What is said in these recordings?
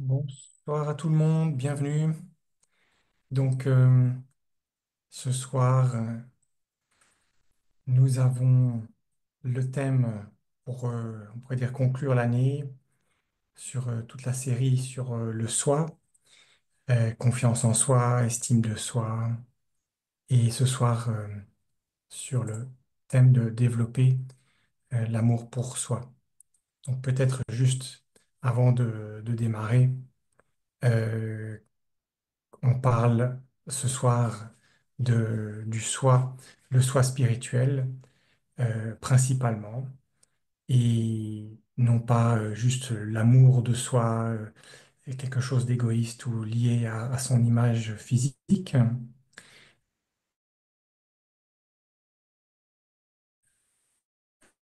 Bonsoir à tout le monde, bienvenue. Donc, ce soir, nous avons le thème pour, on pourrait dire, conclure l'année sur toute la série sur le soi, confiance en soi, estime de soi. Et ce soir, sur le thème de développer l'amour pour soi. Donc, peut-être juste avant de démarrer, euh, on parle ce soir du soi, le soi spirituel principalement, et non pas juste l'amour de soi, quelque chose d'égoïste ou lié à son image physique.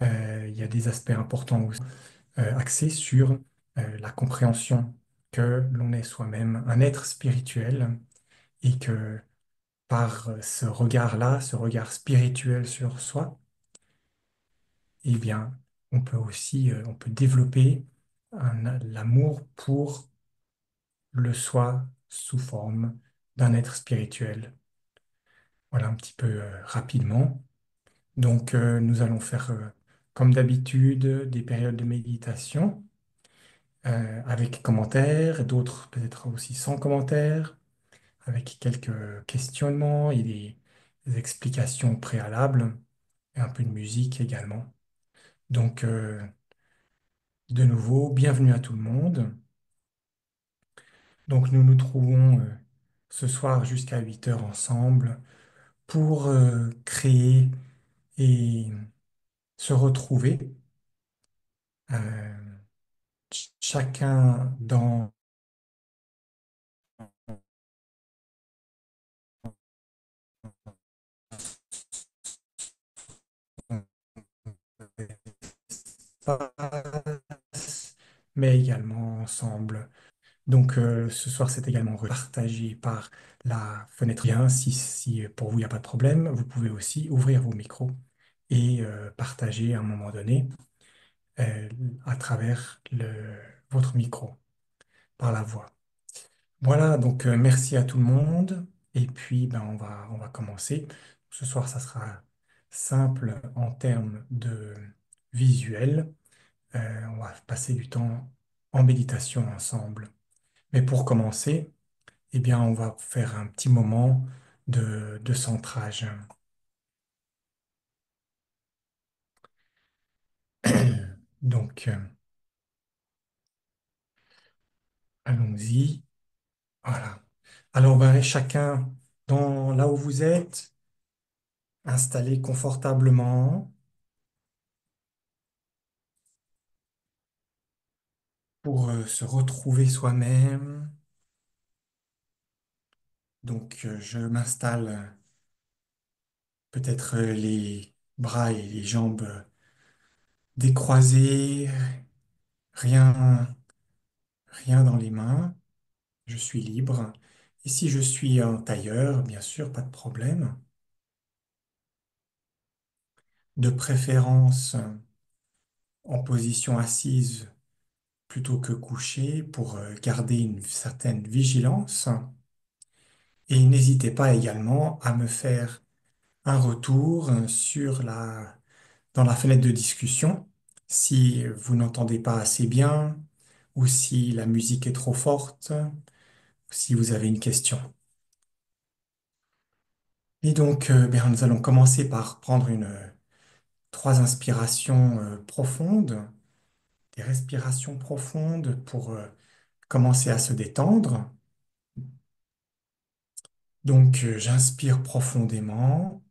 Il y a des aspects importants aussi, axés sur la compréhension que l'on est soi-même un être spirituel et que par ce regard-là, ce regard spirituel sur soi, eh bien, on peut aussi, on peut développer l'amour pour le soi sous forme d'un être spirituel. Voilà un petit peu rapidement. Donc, nous allons faire, comme d'habitude, des périodes de méditation avec commentaires, d'autres peut-être aussi sans commentaires, avec quelques questionnements et des explications préalables, et un peu de musique également. Donc, de nouveau, bienvenue à tout le monde. Donc nous nous trouvons ce soir jusqu'à 8 heures ensemble pour créer et se retrouver, euh, chacun dans son espace, mais également ensemble. Donc ce soir, c'est également partagé par la fenêtre. Bien, si pour vous, il n'y a pas de problème, vous pouvez aussi ouvrir vos micros et partager à un moment donné euh, à travers votre micro, par la voix. Voilà, donc merci à tout le monde. Et puis, ben, on va commencer. Ce soir, ça sera simple en termes de visuel. On va passer du temps en méditation ensemble. Mais pour commencer, eh bien, on va faire un petit moment de centrage. Donc, allons-y. Voilà. Alors, ben, chacun là où vous êtes, installé confortablement pour se retrouver soi-même. Donc, je m'installe peut-être les bras et les jambes décroisés, rien, rien dans les mains. Je suis libre. Et si je suis en tailleur, bien sûr, pas de problème. De préférence en position assise plutôt que couchée pour garder une certaine vigilance. Et n'hésitez pas également à me faire un retour dans la fenêtre de discussion si vous n'entendez pas assez bien ou si la musique est trop forte, ou si vous avez une question. Et donc, bien, nous allons commencer par prendre trois inspirations profondes, des respirations profondes pour commencer à se détendre. Donc, j'inspire profondément,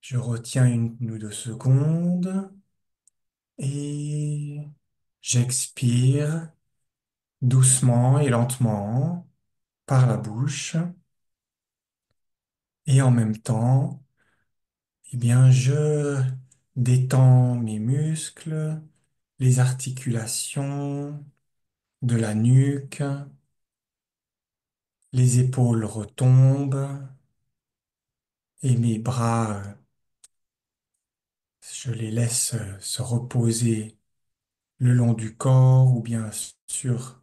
je retiens une ou deux secondes et j'expire doucement et lentement par la bouche. Et en même temps, eh bien, je détends mes muscles, les articulations de la nuque, les épaules retombent et mes bras, je les laisse se reposer le long du corps ou bien sur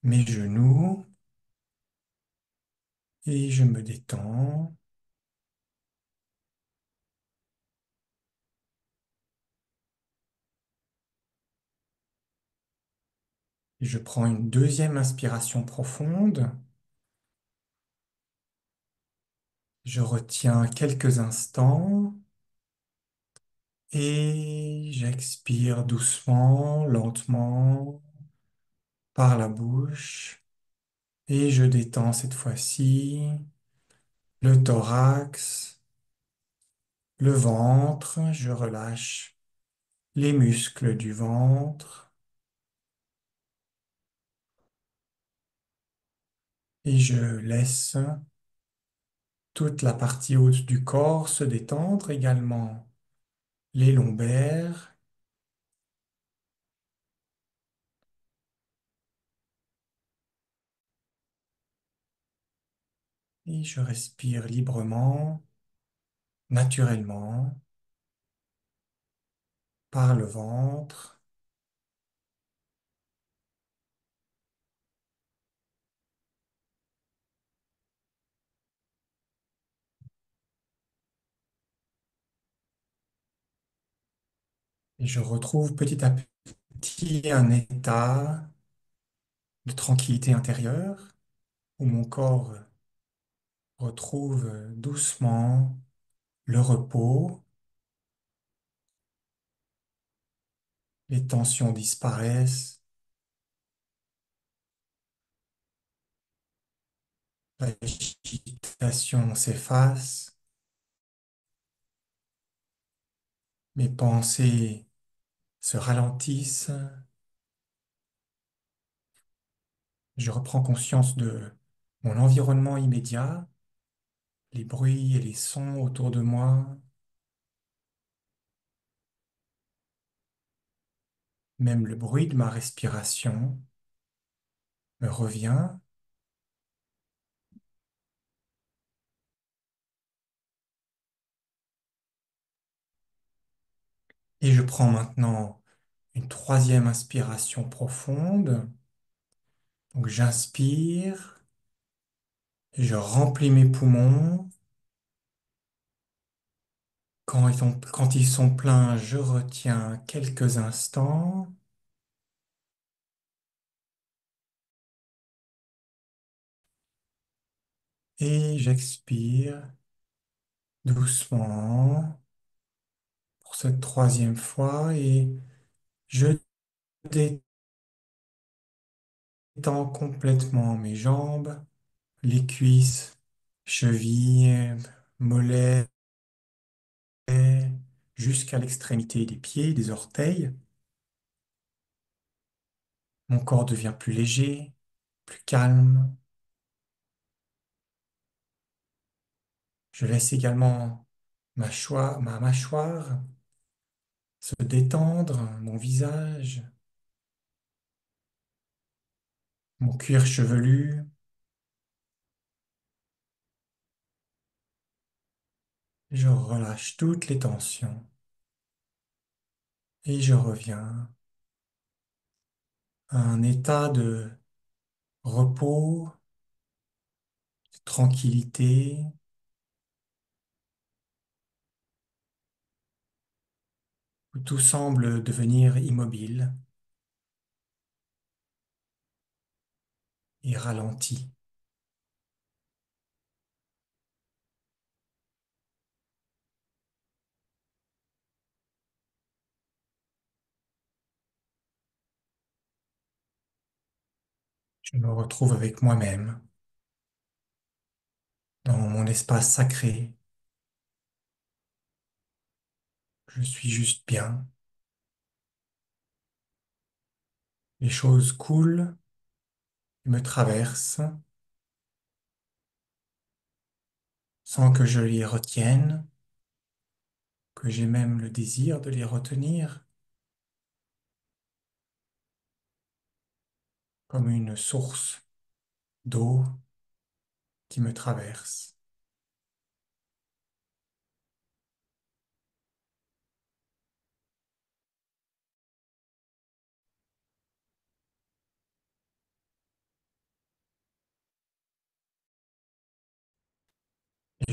mes genoux et je me détends. Et je prends une deuxième inspiration profonde. Je retiens quelques instants et j'expire doucement, lentement par la bouche. Et je détends cette fois-ci le thorax, le ventre. Je relâche les muscles du ventre et je laisse toute la partie haute du corps se détendre, également les lombaires. Et je respire librement, naturellement, par le ventre. Et je retrouve petit à petit un état de tranquillité intérieure où mon corps retrouve doucement le repos, les tensions disparaissent, l'agitation s'efface, mes pensées se ralentissent, je reprends conscience de mon environnement immédiat, les bruits et les sons autour de moi, même le bruit de ma respiration me revient et je prends maintenant une troisième inspiration profonde. Donc j'inspire, je remplis mes poumons. Quand ils sont pleins, je retiens quelques instants et j'expire doucement pour cette troisième fois et je détends complètement mes jambes, les cuisses, chevilles, mollets, jusqu'à l'extrémité des pieds, des orteils. Mon corps devient plus léger, plus calme. Je laisse également ma mâchoire se détendre, mon visage, mon cuir chevelu. Je relâche toutes les tensions et je reviens à un état de repos, de tranquillité, où tout semble devenir immobile et ralenti. Je me retrouve avec moi-même, dans mon espace sacré. Je suis juste bien. Les choses coulent, me traversent, sans que je les retienne, que j'ai même le désir de les retenir, comme une source d'eau qui me traverse.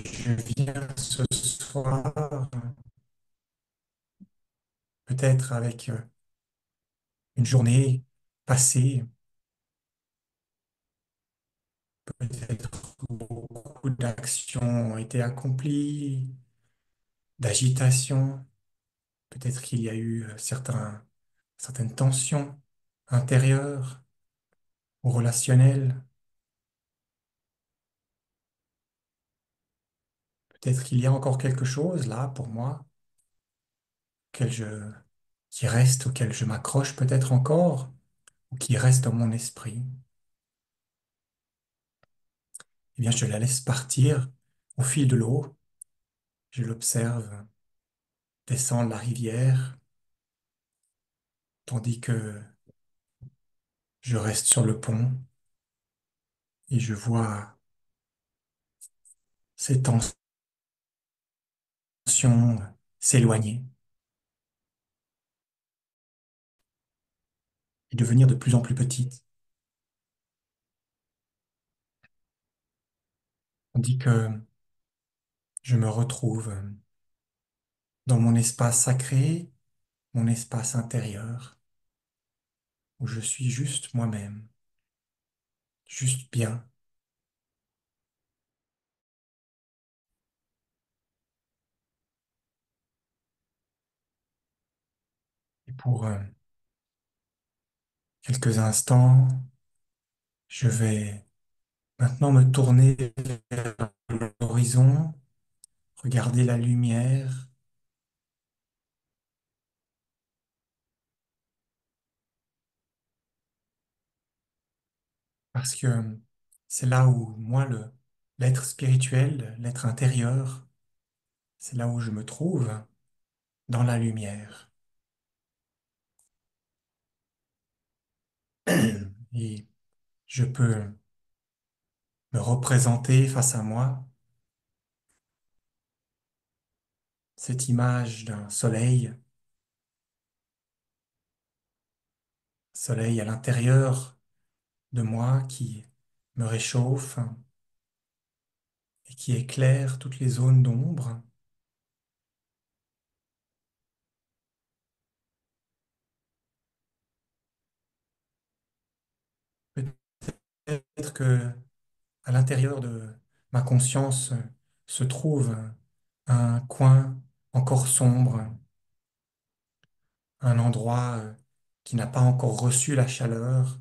je viens ce soir, peut-être avec une journée passée, peut-être beaucoup d'actions ont été accomplies, d'agitation, peut-être qu'il y a eu certaines tensions intérieures ou relationnelles, peut-être qu'il y a encore quelque chose là pour moi auquel qui reste, auquel je m'accroche peut-être encore, ou qui reste dans mon esprit. Eh bien, je la laisse partir au fil de l'eau. Je l'observe descendre la rivière, tandis que je reste sur le pont et je vois ces tensions s'éloigner et devenir de plus en plus petites, tandis que je me retrouve dans mon espace sacré, mon espace intérieur, où je suis juste moi-même, juste bien. Et pour quelques instants, je vais maintenant me tourner vers l'horizon, regarder la lumière, parce que c'est là où moi, l'être spirituel, l'être intérieur, c'est là où je me trouve, dans la lumière. Et je peux me représenter face à moi cette image d'un soleil à l'intérieur de moi qui me réchauffe et qui éclaire toutes les zones d'ombre. Peut-être que à l'intérieur de ma conscience se trouve un coin encore sombre, un endroit qui n'a pas encore reçu la chaleur,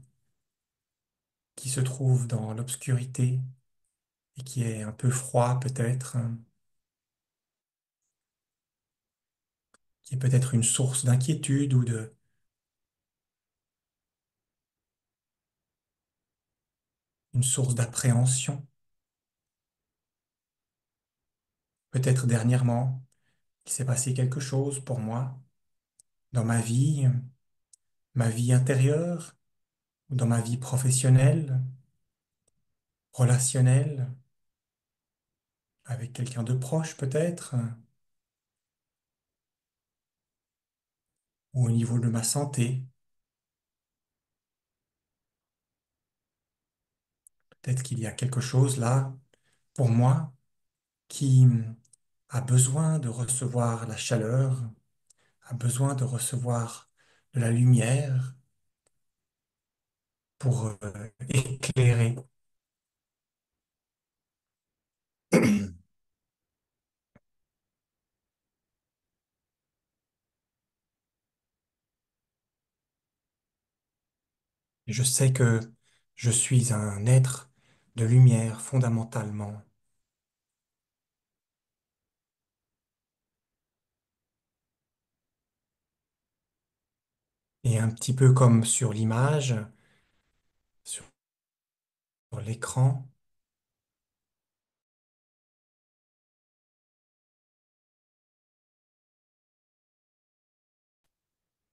qui se trouve dans l'obscurité et qui est un peu froid peut-être, qui est peut-être une source d'inquiétude ou une source d'appréhension. Peut-être dernièrement, il s'est passé quelque chose pour moi dans ma vie intérieure, ou dans ma vie professionnelle, relationnelle, avec quelqu'un de proche peut-être, ou au niveau de ma santé. Peut-être qu'il y a quelque chose là pour moi qui a besoin de recevoir la chaleur, a besoin de recevoir de la lumière pour éclairer. Et je sais que je suis un être de lumière fondamentalement. Et un petit peu comme sur l'image, sur l'écran,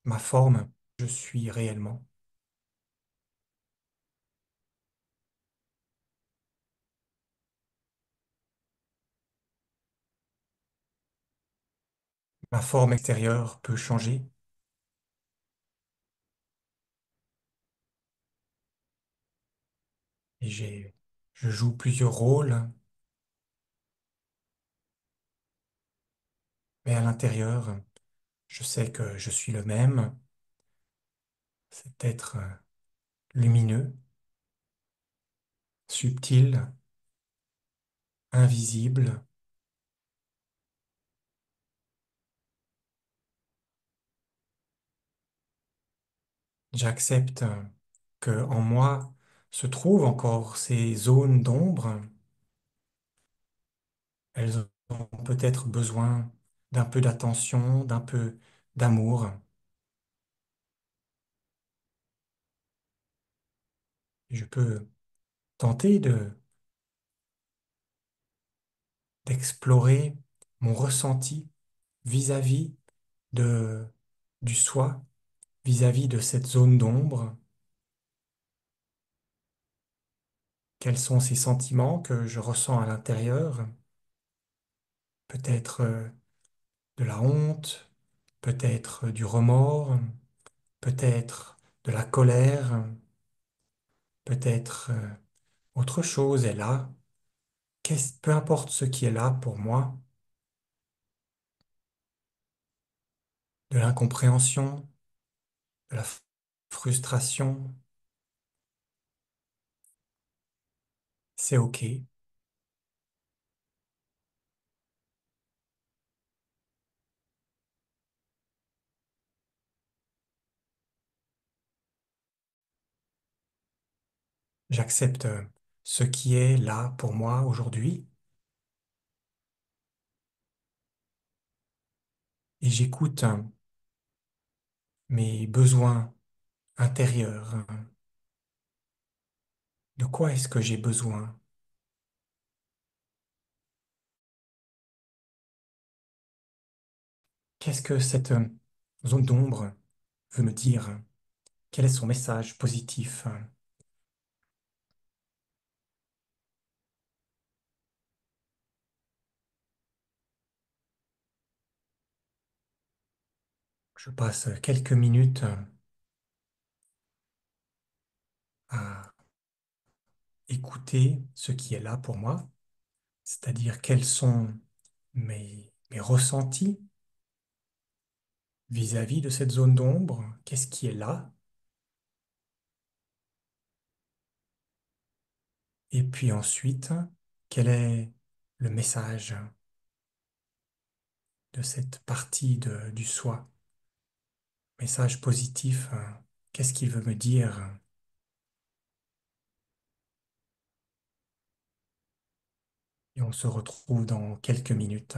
ma forme, je suis réellement. Ma forme extérieure peut changer et je joue plusieurs rôles mais à l'intérieur, je sais que je suis le même, cet être lumineux, subtil, invisible. J'accepte que en moi se trouvent encore ces zones d'ombre. Elles ont peut-être besoin d'un peu d'attention, d'un peu d'amour. Je peux tenter d'explorer mon ressenti vis-à-vis de, du soi, vis-à-vis de cette zone d'ombre. Quels sont ces sentiments que je ressens à l'intérieur? Peut-être de la honte, peut-être du remords, peut-être de la colère, peut-être autre chose est là. Peu importe ce qui est là pour moi, de l'incompréhension, de la frustration, c'est OK. J'accepte ce qui est là pour moi aujourd'hui et j'écoute mes besoins intérieurs. De quoi est-ce que j'ai besoin? Qu'est-ce que cette zone d'ombre veut me dire? Quel est son message positif? Je passe quelques minutes à écouter ce qui est là pour moi, c'est-à-dire quels sont mes ressentis vis-à-vis de cette zone d'ombre, qu'est-ce qui est là, et puis ensuite, quel est le message de cette partie du soi, message positif, qu'est-ce qu'il veut me dire, et on se retrouve dans quelques minutes.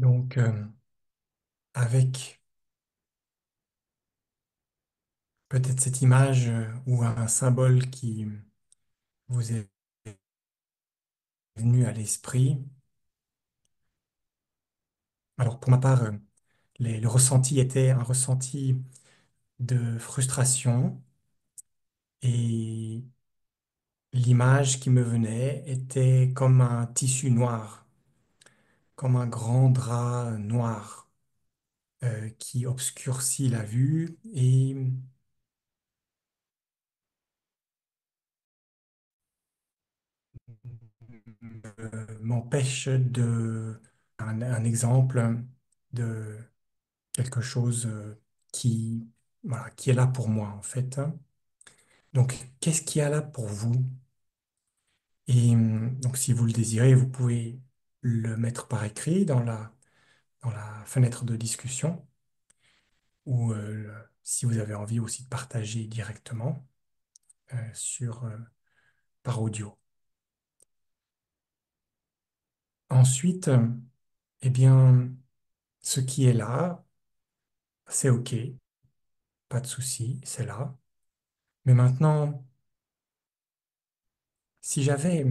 Donc, avec peut-être cette image ou un symbole qui vous est venu à l'esprit. Alors, pour ma part, le ressenti était un ressenti de frustration et l'image qui me venait était comme un tissu noir, comme un grand drap noir qui obscurcit la vue et m'empêche un exemple de quelque chose qui, voilà, qui est là pour moi en fait. Donc, qu'est-ce qu'il y a là pour vous? Et donc, si vous le désirez, vous pouvez le mettre par écrit dans la fenêtre de discussion ou si vous avez envie aussi de partager directement par audio. Ensuite, eh bien, ce qui est là, c'est OK, pas de souci, c'est là. Mais maintenant, si j'avais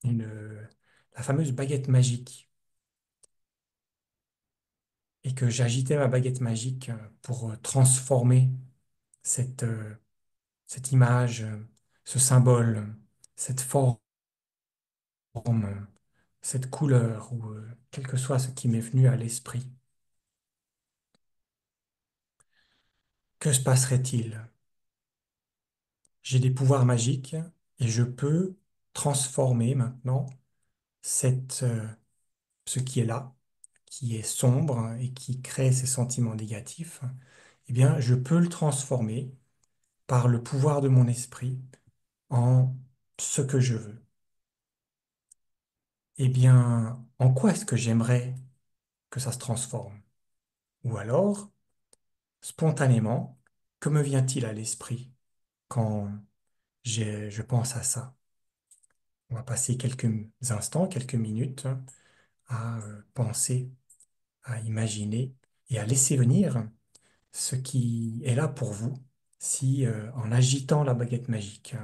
la fameuse baguette magique et que j'agitais ma baguette magique pour transformer cette, cette image, ce symbole, cette forme, cette couleur ou quel que soit ce qui m'est venu à l'esprit, que se passerait-il? J'ai des pouvoirs magiques et je peux transformer maintenant cette, ce qui est là, qui est sombre et qui crée ces sentiments négatifs. Eh bien, je peux le transformer par le pouvoir de mon esprit en ce que je veux. Eh bien, en quoi est-ce que j'aimerais que ça se transforme? Ou alors, spontanément, que me vient-il à l'esprit quand je pense à ça? On va passer quelques instants, quelques minutes à penser, à imaginer et à laisser venir ce qui est là pour vous si en agitant la baguette magique.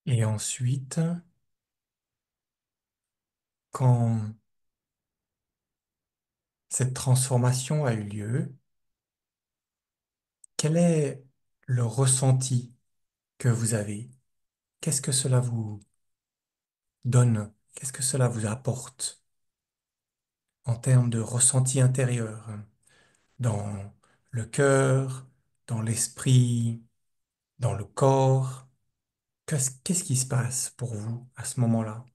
Et ensuite, quand cette transformation a eu lieu, quel est le ressenti que vous avez? Qu'est-ce que cela vous donne? Qu'est-ce que cela vous apporte en termes de ressenti intérieur, dans le cœur, dans l'esprit, dans le corps? Qu'est-ce qui se passe pour vous à ce moment-là?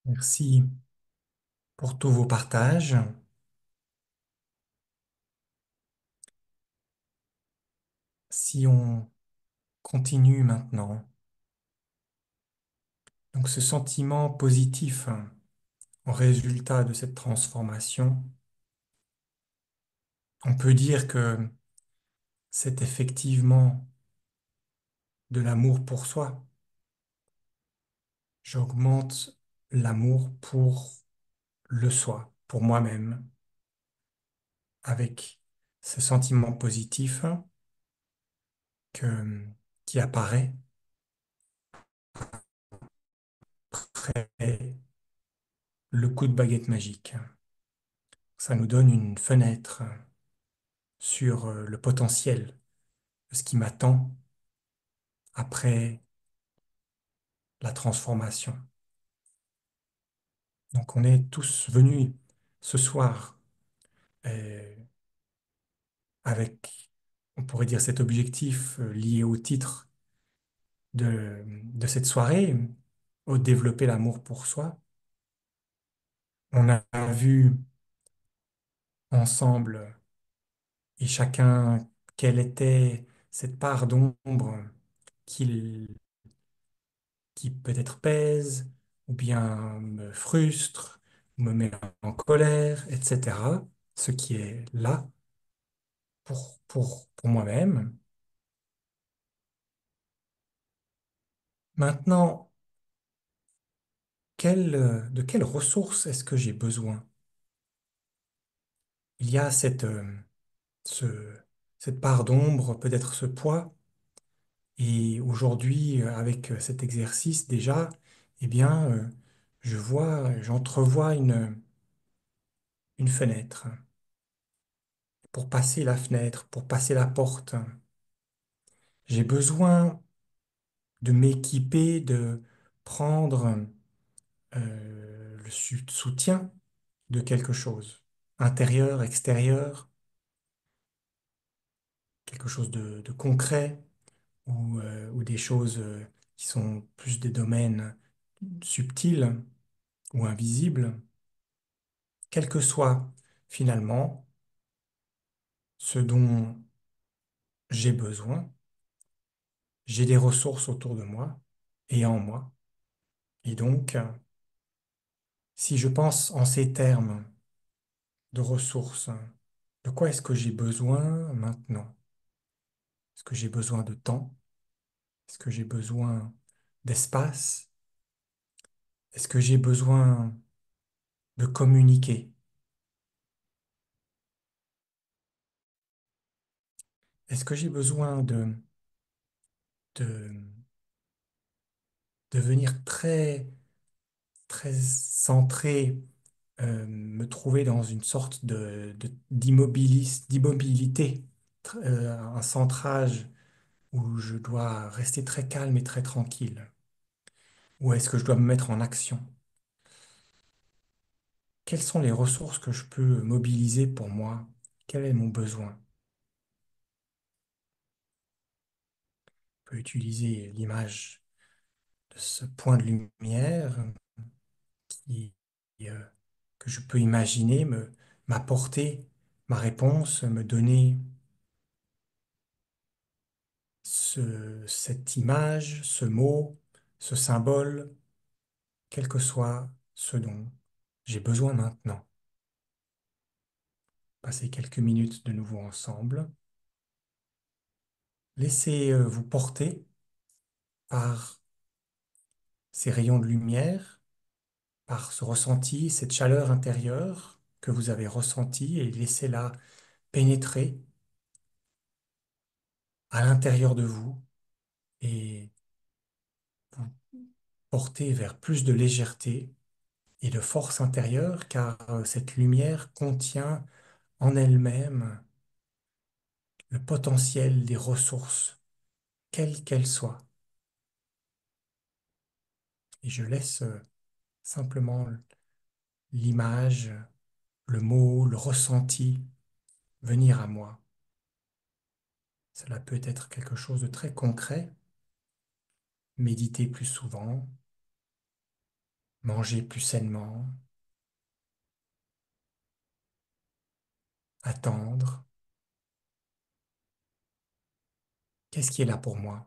Merci pour tous vos partages. Si on continue maintenant, donc ce sentiment positif en résultat de cette transformation, on peut dire que c'est effectivement de l'amour pour soi. J'augmente l'amour pour le soi, pour moi-même, avec ce sentiment positif que, qui apparaît après le coup de baguette magique. Ça nous donne une fenêtre sur le potentiel de ce qui m'attend après la transformation. Donc on est tous venus ce soir euh, avec, on pourrait dire, cet objectif lié au titre de cette soirée, au développer l'amour pour soi. On a vu ensemble et chacun quelle était cette part d'ombre qu'il qui peut-être pèse, ou bien me frustre, ou me met en colère, etc. Ce qui est là. pour moi-même. Maintenant, de quelles ressources est-ce que j'ai besoin? Il y a ce, cette part d'ombre, peut-être ce poids. Et aujourd'hui, avec cet exercice déjà, eh bien, j'entrevois une fenêtre. Pour passer la fenêtre, pour passer la porte, j'ai besoin de m'équiper, de prendre le soutien de quelque chose, intérieur, extérieur, quelque chose de concret ou des choses qui sont plus des domaines subtils ou invisibles, quel que soit finalement ce dont j'ai besoin, j'ai des ressources autour de moi et en moi. Et donc, si je pense en ces termes de ressources, de quoi est-ce que j'ai besoin maintenant? Est-ce que j'ai besoin de temps? Est-ce que j'ai besoin d'espace? Est-ce que j'ai besoin de communiquer? Est-ce que j'ai besoin de devenir très centré, me trouver dans une sorte d'immobilité, un centrage où je dois rester très calme et très tranquille? Ou est-ce que je dois me mettre en action? Quelles sont les ressources que je peux mobiliser pour moi? Quel est mon besoin? Je peux utiliser l'image de ce point de lumière qui, euh, que je peux imaginer m'apporter ma réponse, me donner cette image, ce mot, ce symbole, quel que soit ce dont j'ai besoin maintenant. Passer quelques minutes de nouveau ensemble. Laissez vous porter par ces rayons de lumière, par ce ressenti, cette chaleur intérieure que vous avez ressentie et laissez-la pénétrer à l'intérieur de vous et vous porter vers plus de légèreté et de force intérieure car cette lumière contient en elle-même le potentiel des ressources, quelles qu'elles soient. Et je laisse simplement l'image, le mot, le ressenti venir à moi. Cela peut être quelque chose de très concret, méditer plus souvent, manger plus sainement, attendre. Qu'est-ce qui est là pour moi?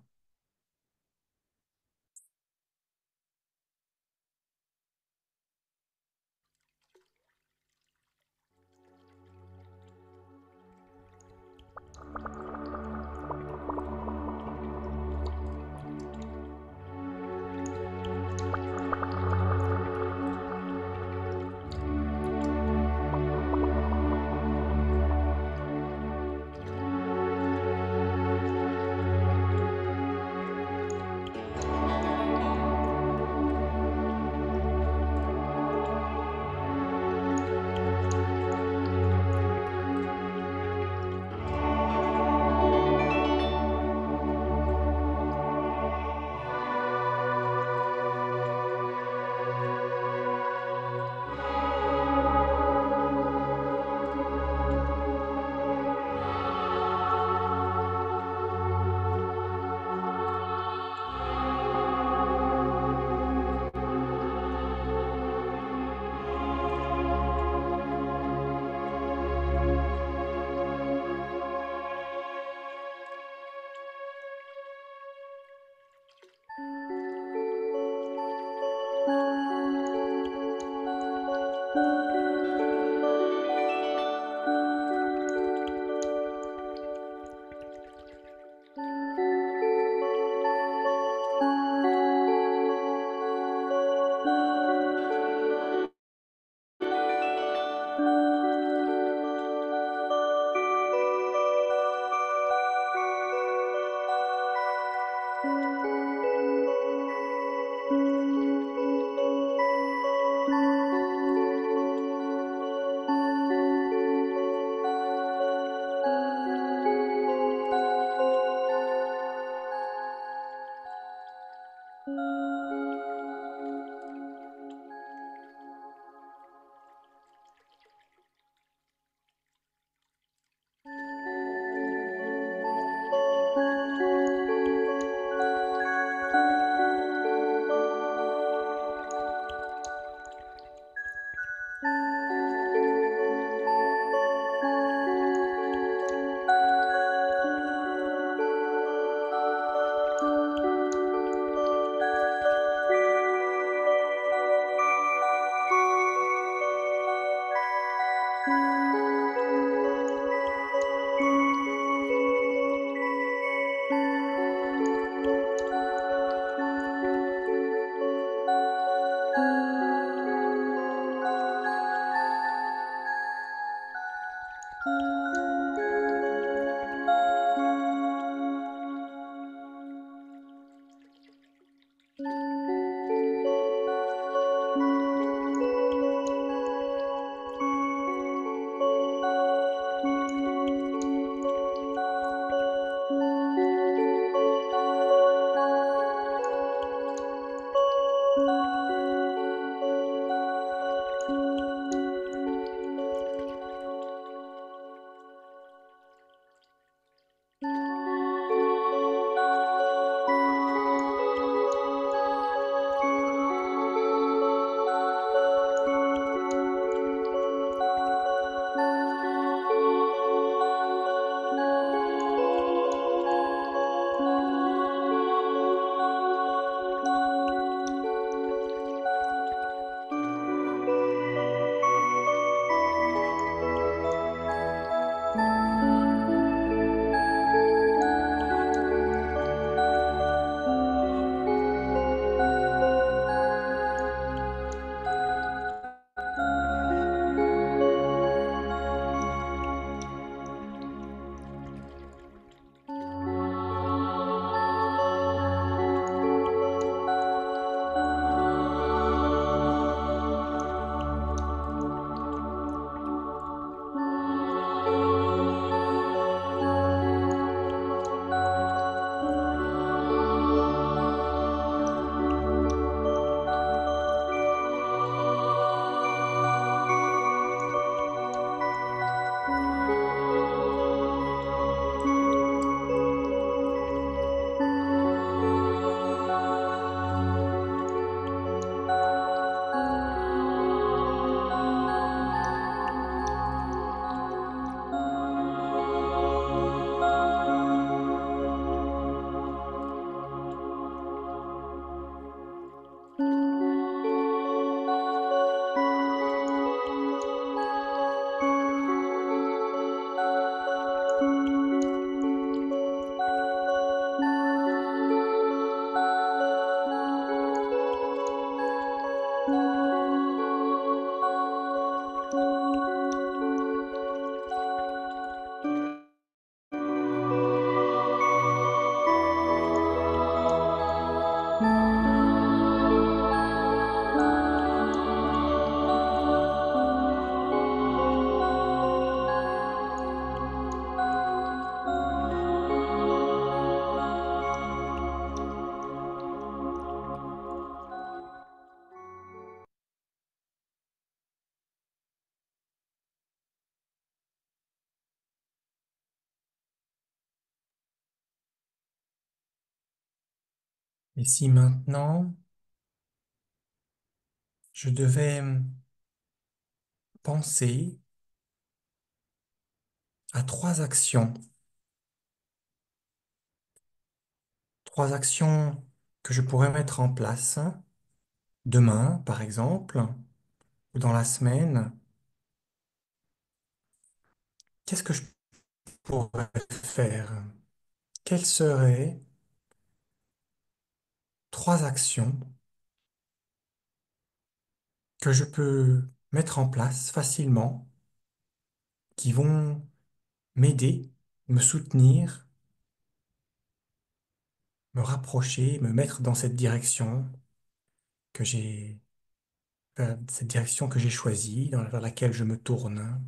Et si maintenant je devais penser à trois actions que je pourrais mettre en place demain, par exemple, ou dans la semaine, qu'est-ce que je pourrais faire? Quelles seraient trois actions que je peux mettre en place facilement qui vont m'aider, me soutenir, me rapprocher, me mettre dans cette direction que j'ai, cette direction que j'ai choisie, vers laquelle je me tourne.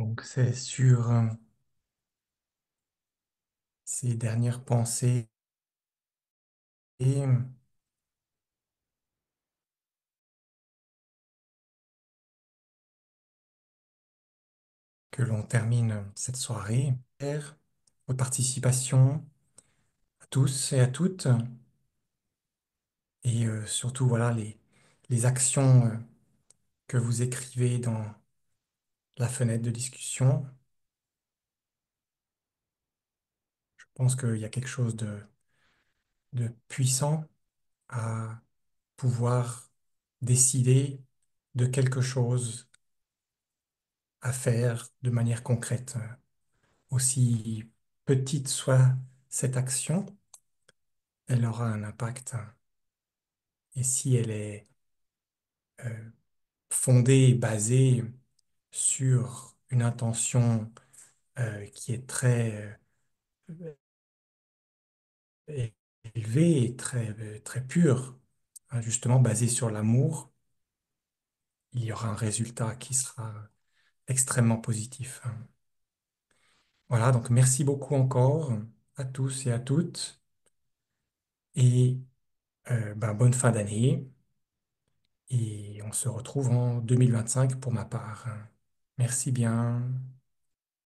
Donc c'est sur ces dernières pensées que l'on termine cette soirée. Votre participation à tous et à toutes et surtout voilà les actions que vous écrivez dans la fenêtre de discussion. Je pense qu'il y a quelque chose de puissant à pouvoir décider de quelque chose à faire de manière concrète. Aussi petite soit cette action, elle aura un impact. Et si elle est euh, fondée et basée sur une intention qui est très élevée et très pure, hein, justement basée sur l'amour, il y aura un résultat qui sera extrêmement positif. Voilà, donc merci beaucoup encore à tous et à toutes et ben, bonne fin d'année et on se retrouve en 2025 pour ma part. Merci bien.